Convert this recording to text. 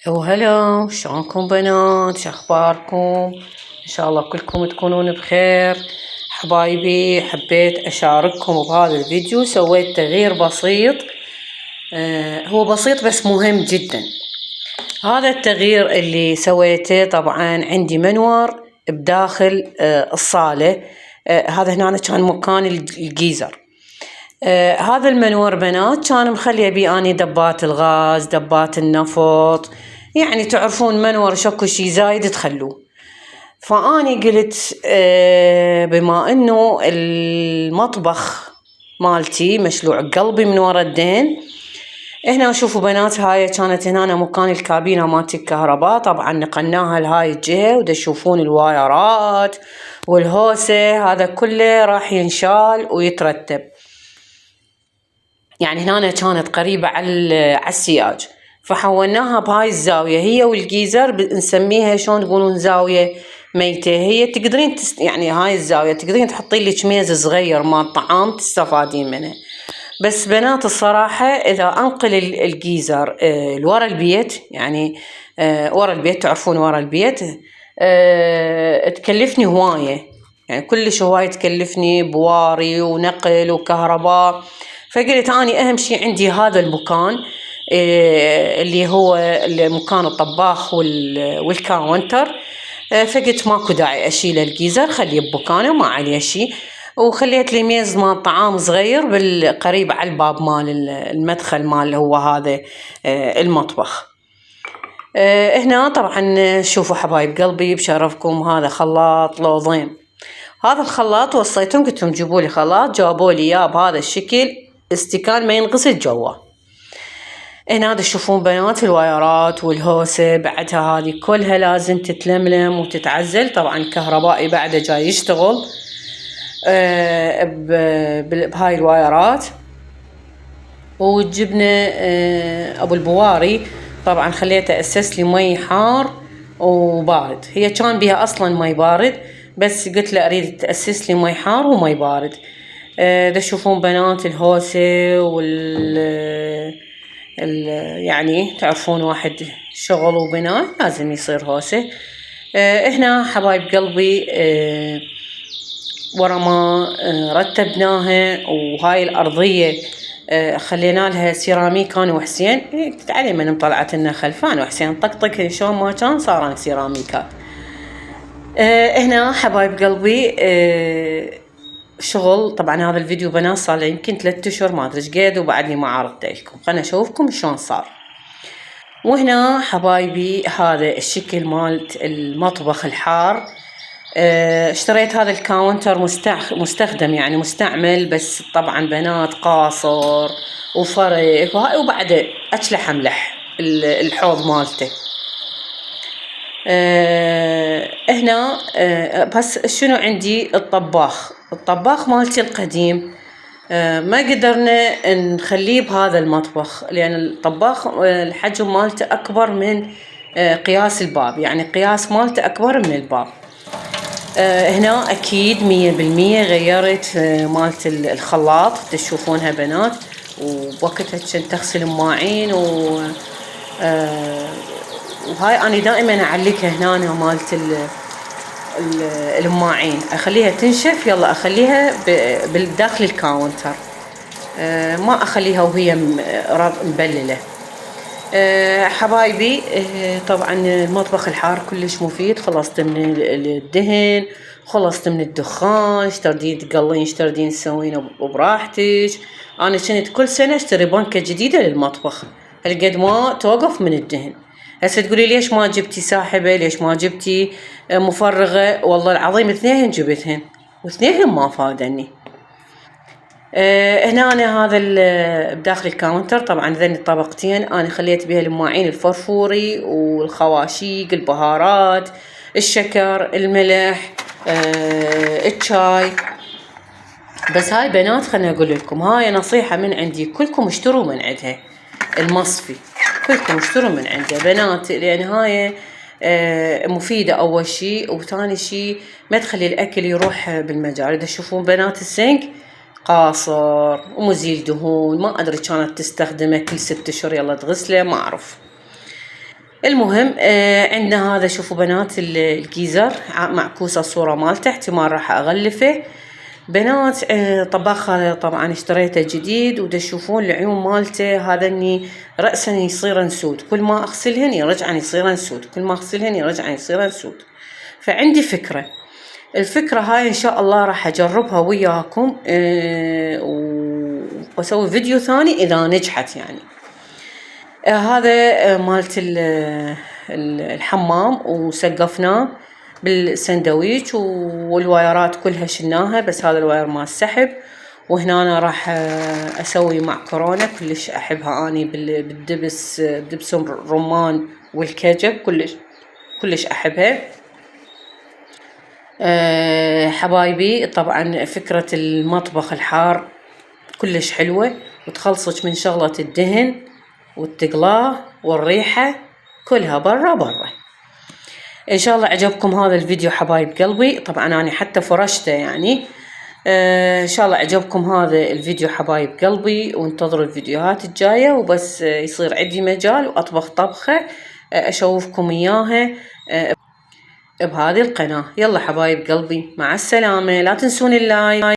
وهلا، شلونكم بنات؟ شخباركم؟ ان شاء الله كلكم تكونون بخير. حبايبي، حبيت اشارككم بهذا الفيديو. سويت تغيير بسيط، هو بسيط بس مهم جدا. هذا التغيير اللي سويته، طبعا عندي منور بداخل الصالة. هذا هنا كان مكان الجيزر. هذا المنور بنات كان مخليه بيه اني دبات الغاز، دبات النفط، يعني تعرفون منور شكو شي زايد تخلوه. فاني قلت بما انه المطبخ مالتي مشلوع قلبي من ورا الدهن. هنا شوفوا بنات، هاي كانت هنا مكان الكابينة مالت الكهرباء. طبعا نقلناها لهاي الجهة، ودا تشوفون الوايرات والهوسة، هذا كله راح ينشال ويترتب. يعني هنا كانت قريبة على السياج، فحولناها بهاي الزاوية هي والجيزر. نسميها شلون تقولون زاوية ميتة. هي تقدرين يعني هاي الزاوية تقدرين تحطين لك ميز صغير مال طعام تستفادين منه. بس بنات الصراحة إذا أنقل الجيزر لورا البيت، يعني ورا البيت، تعرفون ورا البيت، تكلفني هواية، يعني كلش هواية تكلفني بواري ونقل وكهرباء. فقلت أني أهم شي عندي هذا المكان، اللي هو مكان الطباخ والكاونتر. فقلت ماكو داعي أشيل الجيزر، خليه بمكانه ما عليه شي. وخليت لي ميز مال طعام صغير بالقريب على الباب مال المدخل مال هو هذا المطبخ. هنا طبعا شوفوا حبايب قلبي بشرفكم، هذا خلاط لوظين. هذا الخلاط وصيتهم قلت لهم جيبوا لي خلاط، جابوا لي اياه بهذا الشكل، استكان ما ينغسل جواه. هنا تشوفون بنات الوايرات والهوسة بعدها هذه كلها لازم تتلملم وتتعزل. طبعا كهربائي بعده جاي يشتغل بهاي الوايرات. وجبنا ابو البواري، طبعا خليته اسس لي مي حار وبارد. هي كان بيها اصلا مي بارد، بس قلت له اريد تاسس لي مي حار ومي بارد. تشوفون بنات الهوسة يعني تعرفون واحد شغل وبناء لازم يصير هوسة. هنا حبايب قلبي ورا ما رتبناها، وهاي الأرضية خلينا لها سيراميك أنا وحسين. تعالي من طلعت لنا خلفان وحسين طقطق شلون ما كان صارن سيراميكات. هنا حبايب قلبي شغل. طبعا هذا الفيديو بنات صار له يمكن 3 أشهر ما ادري ايش قد، وبعدني ما عرضته لكم. خلنا اشوفكم شلون صار. وهنا حبايبي هذا الشكل مالت المطبخ الحار. اشتريت هذا الكاونتر مستخدم، يعني مستعمل، بس طبعا بنات قاصر وفرق وهاي، وبعده اتشلح املح الحوض مالته. هنا بس شنو عندي؟ الطباخ مالتي القديم. ما قدرنا نخليه بهذا المطبخ، لأن الطباخ الحجم مالته أكبر من قياس الباب، يعني قياس مالته أكبر من الباب. هنا أكيد 100% غيرت مالت الخلاط، تشوفونها بنات. وبوقتها كنت تغسل مواعين وهاي أنا دائما أعلقها هنا مالت الماعين، أخليها تنشف، يلا أخليها بالداخل الكاونتر، ما أخليها وهي مبللة. حبايبي طبعا المطبخ الحار كلش مفيد. خلصت من الدهن، خلصت من الدخان، اشتردين تقلين، اشتردين تسوين براحتك. أنا كنت كل سنة اشتري بنكة جديدة للمطبخ هالقد ما توقف من الدهن. هسه تقولي ليش ما جبتي ساحبة، ليش ما جبتي مفرغة؟ والله العظيم اثنين جبتهن واثنين ما فادني. هنا أنا هذا بداخل الكاونتر طبعا ذني الطبقتين أنا خليت بها المواعين الفرفوري والخواشيق، البهارات، الشكر، الملح، الشاي. بس هاي بنات خلنا أقول لكم، هاي نصيحة من عندي، كلكم اشتروا من عندها المصفي، كلكم اشتروا من عندها بنات، لأن هاي مفيدة أول شي، وثاني شي ما تخلي الأكل يروح بالمجاري. تشوفون بنات السنك قاصر ومزيل دهون، ما أدري كانت تستخدمه كل 6 أشهر يلا تغسله، ما أعرف. المهم عندنا هذا، شوفوا بنات الجيزر معكوسة الصورة مالته، احتمال راح اغلفه بنات. طباخ هذا طبعا اشتريته جديد، ودا تشوفون العيون مالته هذا اني رأسا يصير نسود، كل ما اغسلهن يرجعن يصير نسود، كل ما اغسلهن يرجعن يصير نسود. فعندي فكرة، الفكرة هاي ان شاء الله راح اجربها وياكم واسوي فيديو ثاني اذا نجحت يعني. هذا مالت الحمام، وسقفناه بالسندويش، والوايرات كلها شلناها، بس هذا الواير مال السحب. وهنا أنا راح اسوي معكرونة كلش احبها اني بالدبس، دبس الرمان والكجب، كلش احبها. حبايبي طبعا فكرة المطبخ الحار كلش حلوة، وتخلصك من شغلة الدهن والتقلاه والريحة كلها برا. ان شاء الله عجبكم هذا الفيديو حبايب قلبي. طبعا انا حتى فرشته يعني. ان شاء الله عجبكم هذا الفيديو حبايب قلبي، وانتظروا الفيديوهات الجاية، وبس يصير عندي مجال واطبخ طبخة اشوفكم اياها بهذه القناة. يلا حبايب قلبي، مع السلامة، لا تنسون اللايك.